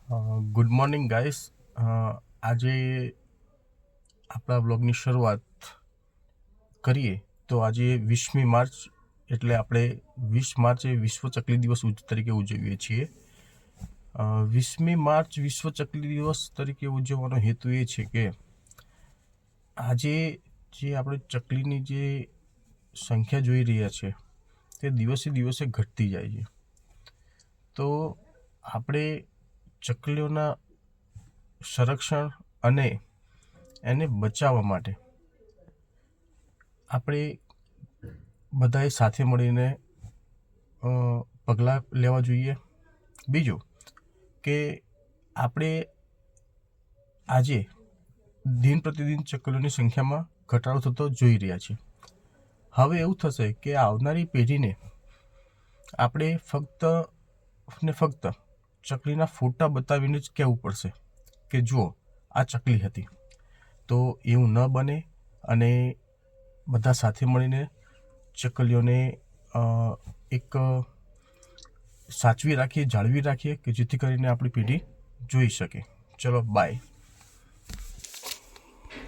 Good morning guys. આજે આપણા બ્લોગની શરૂઆત કરીએ તો આજે 20મી માર્ચ એટલે આપણે 20 માર્ચે વિશ્વ ચકલી દિવસ તરીકે ઉજવીએ છીએ. 20મી માર્ચ વિશ્વ ચકલી દિવસ તરીકે ઉજવવાનો હેતુ એ છે કે આજે જે આપણે ચકલીની જે સંખ્યા જોઈ રહ્યા છે તે દિવસે દિવસે ઘટતી જાય છે. તો આપણે ચકલીઓના સંરક્ષણ અને એને બચાવવા માટે આપણે બધાએ સાથે મળીને પગલાં લેવા જોઈએ. બીજું કે આપણે આજે દિન પ્રતિદિન ચકલીઓની સંખ્યામાં ઘટાડો થતો જોઈ રહ્યા છીએ. હવે એવું થશે કે આવનારી પેઢીને આપણે ફક્ત ચકલીના ફોટા બતાવીને જ કહેવું પડશે કે જુઓ આ ચકલી હતી. તો એવું ન બને અને બધા સાથે મળીને ચકલીઓને એક સાચવી રાખીએ, જાળવી રાખીએ કે જેથી કરીને આપણી પેઢી જોઈ શકે. ચલો બાય.